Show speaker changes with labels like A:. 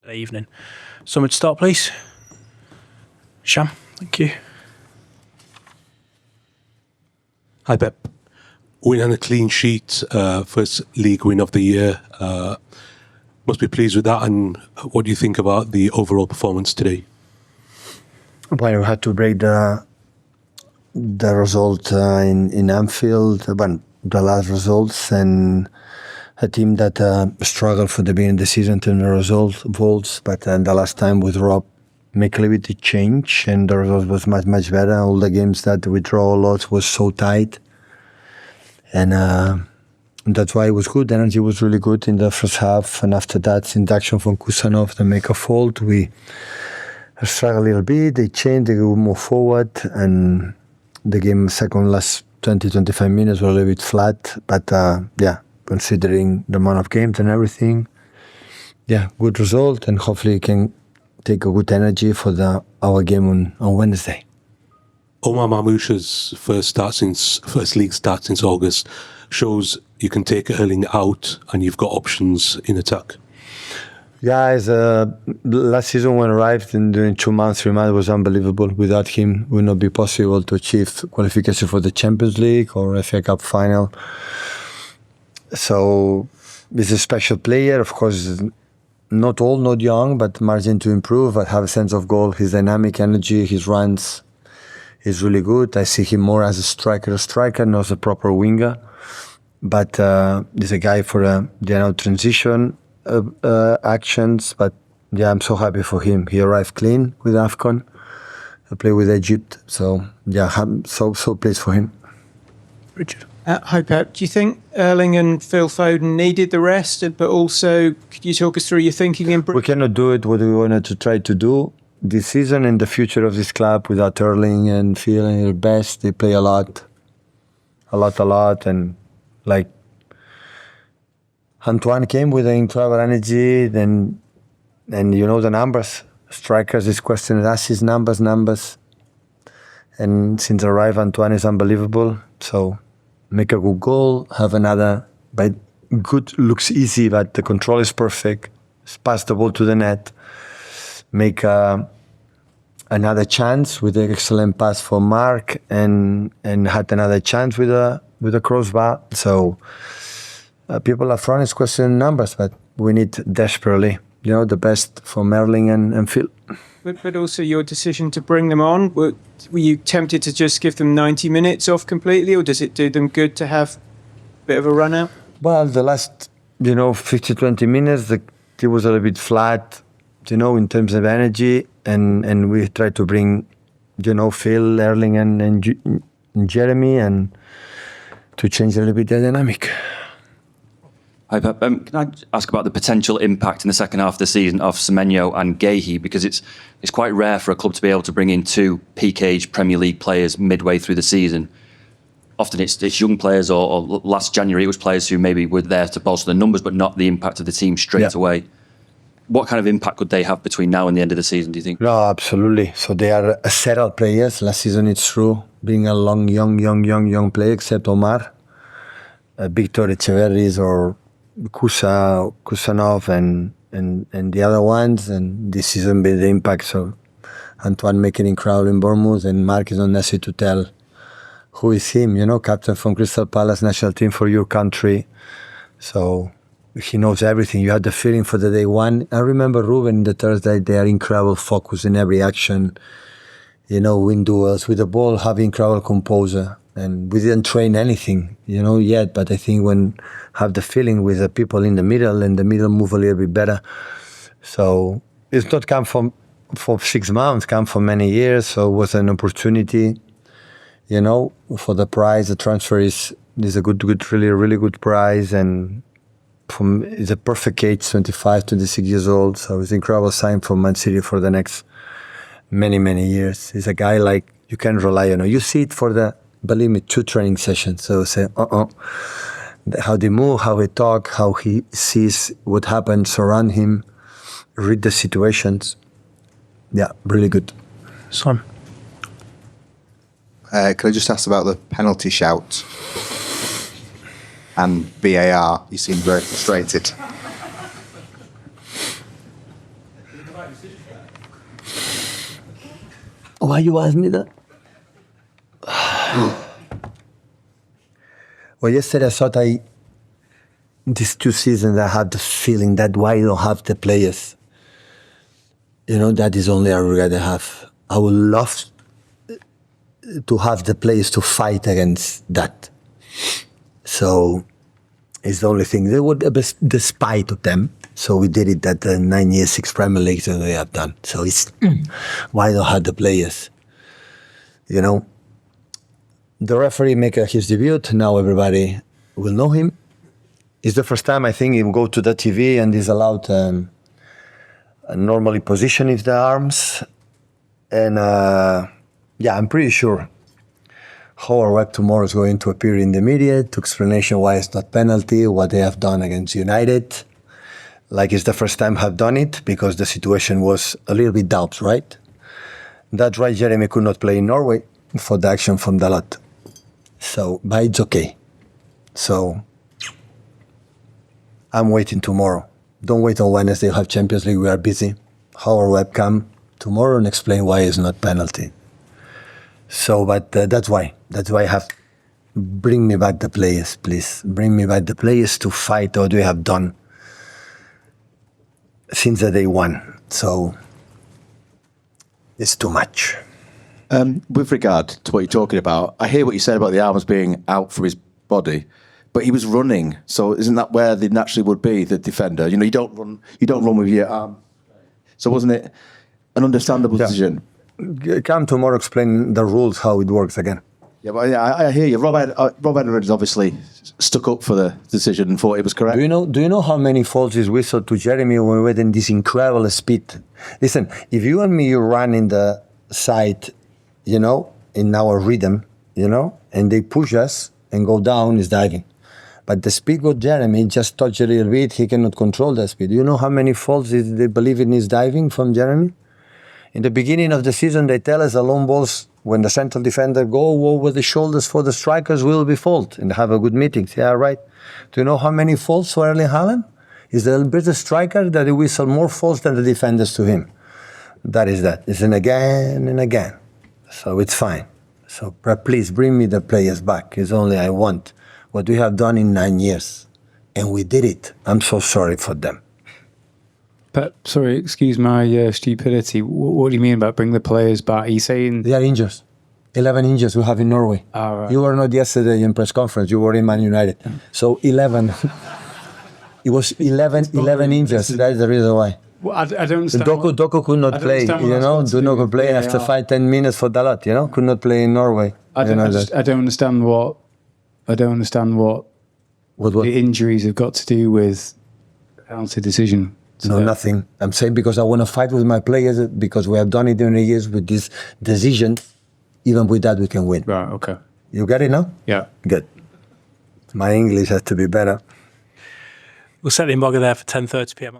A: Good evening. Someone to start, please. Sham, thank you.
B: Hi, Pep. Win and a clean sheet, first league win of the year. Must be pleased with that. And what do you think about the overall performance today?
C: Well, we had to break the result in Anfield, the last results, and a team that struggled for the beginning of the season to the results, but the last time with Rob make a little bit of change, and the result was much better. All the games that we draw a lot was so tight, and that's why it was good. The energy was really good in the first half, and after that, induction from Kusanov, the make a fault, we struggled a little bit. They changed, they move forward, and the game last 20-25 minutes were a little bit flat, but considering the amount of games and everything, good result, and hopefully we can take a good energy for our game on Wednesday.
B: Omar Marmoush's first league start since August shows you can take Erling out and you've got options in attack.
C: Guys, last season when I arrived and during 2 months, 3 months, was unbelievable. Without him, it would not be possible to achieve qualification for the Champions League or FA Cup final. So he's a special player, of course, not old, not young, but margin to improve. I have a sense of goal, his dynamic energy, his runs is really good. I see him more as a striker, not as a proper winger. But he's a guy for transition actions. But I'm so happy for him. He arrived clean with AFCON. I play with Egypt. So I'm so pleased for him.
A: Richard.
D: Hi, Pep. Do you think Erling and Phil Foden needed the rest? But also, could you talk us through your thinking in
C: We cannot do it what we wanted to try to do this season and the future of this club without Erling and Phil and their best. They play a lot. And like Antoine came with an incredible energy. And you know the numbers. Strikers is questioned assists, numbers. And since I arrived, Antoine is unbelievable. So make a good goal, have another, but good looks easy, but the control is perfect. Pass the ball to the net, make another chance with an excellent pass for Mark, and had another chance with a crossbar. So people up front is questioning numbers, but we need desperately, the best from Erling and Phil.
D: But also your decision to bring them on, were you tempted to just give them 90 minutes off completely, or does it do them good to have a bit of a run out?
C: Well, the last, 50-20 minutes, it was a little bit flat, in terms of energy, and we tried to bring, Phil, Erling, and Jeremy, and to change a little bit the dynamic.
E: Hi, Pep. Can I ask about the potential impact in the second half of the season of Semenyo and Guehi? Because it's quite rare for a club to be able to bring in two peak-age Premier League players midway through the season. Often it's young players, or last January it was players who maybe were there to bolster the numbers, but not the impact of the team straight away. What kind of impact could they have between now and the end of the season, do you think?
C: No, absolutely. So they are settled players. Last season, it's true, being a young player, except Omar, Victor Echeverris, or Kusanov and the other ones, and this season been the impact. So Antoine making incredible in Bournemouth, and Mark is not necessary to tell who is him, captain from Crystal Palace national team for your country. So he knows everything. You had the feeling for the day one. I remember Ruben the Thursday, they are incredible focus in every action, win duels with the ball, having incredible composure. And we didn't train anything, yet. But I think when have the feeling with the people in the middle, and the middle move a little bit better. So it's not come for 6 months, come for many years. So it was an opportunity, for the price. The transfer is a good, really good price, and it's a perfect age, 25, 26 years old. So it's an incredible sign for Man City for the next many years. He's a guy like you can rely on. You see it for believe me, 2 training sessions. So say, how they move, how they talk, how he sees what happens around him, read the situations. Yeah, really good.
A: Simon.
F: Could I just ask about the penalty shout and VAR? You seem very frustrated.
C: Why you ask me that? Well, yesterday I thought these 2 seasons I had the feeling that why I don't have the players. You know, that is only a regret I have. I would love to have the players to fight against that. So it's the only thing. They would despite of them. So we did it at the 9 years, 6 Premier Leagues that they have done. So it's why don't have the players? You know, the referee make his debut. Now everybody will know him. It's the first time I think he will go to the TV and is allowed normally position his arms. And yeah, I'm pretty sure Howard Webb tomorrow is going to appear in the media to explanation why it's not penalty, what they have done against United. Like it's the first time have done it because the situation was a little bit doubts, right? That's why Jeremy could not play in Norway for the action from Dalot. So, but it's okay. So, I'm waiting tomorrow. Don't wait on Wednesday, you have Champions League, we are busy. Howard Webb come tomorrow and explain why it's not penalty. So, but that's why I have, bring me back the players, please. Bring me back the players to fight what we have done since the day one. So, it's too much.
G: With regard to what you're talking about, I hear what you said about the arms being out from his body, but he was running. So isn't that where they naturally would be, the defender? You know, you don't run with your arm. So wasn't it an understandable decision?
C: Come tomorrow, explain the rules, how it works again.
G: Yeah, but I hear you. Rob Edwards obviously stuck up for the decision and thought it was correct.
C: Do you know how many falls is whistled to Jeremy when we went in this incredible speed? Listen, if you and me, you run in the side, you know, in our rhythm, you know, and they push us and go down, is diving. But the speed of Jeremy just touch a little bit, he cannot control that speed. You know how many falls they believe in his diving from Jeremy? In the beginning of the season, they tell us the long balls, when the central defender go over the shoulders for the strikers, will be fault and have a good meeting. Yeah, right. Do you know how many faults for Erling Haaland? He's the better striker that he whistle more faults than the defenders to him. That is that. It's an again and again. So it's fine. So please bring me the players back. It's only I want what we have done in 9 years. And we did it. I'm so sorry for them.
H: Pep, sorry, excuse my stupidity. What do you mean about bring the players back? Are you saying...
C: They are injured. 11 injuries we have in Norway.
H: Oh, right.
C: You were not yesterday in press conference. You were in Man United. So 11. It was 11 injuries. That is the reason why.
H: Well, I don't understand.
C: Doku could not play, you know. Doku could play after 5-10 minutes for Dalot, you know. Could not play in Norway.
H: I don't understand what the injuries have got to do with the penalty decision. So
C: no, nothing. I'm saying because I want to fight with my players because we have done it during the years with this decision. Even with that, we can win.
H: Right, okay.
C: You get it now?
H: Yeah.
C: Good. My English has to be better.
A: We'll set the embargo there for 10:30 p.m.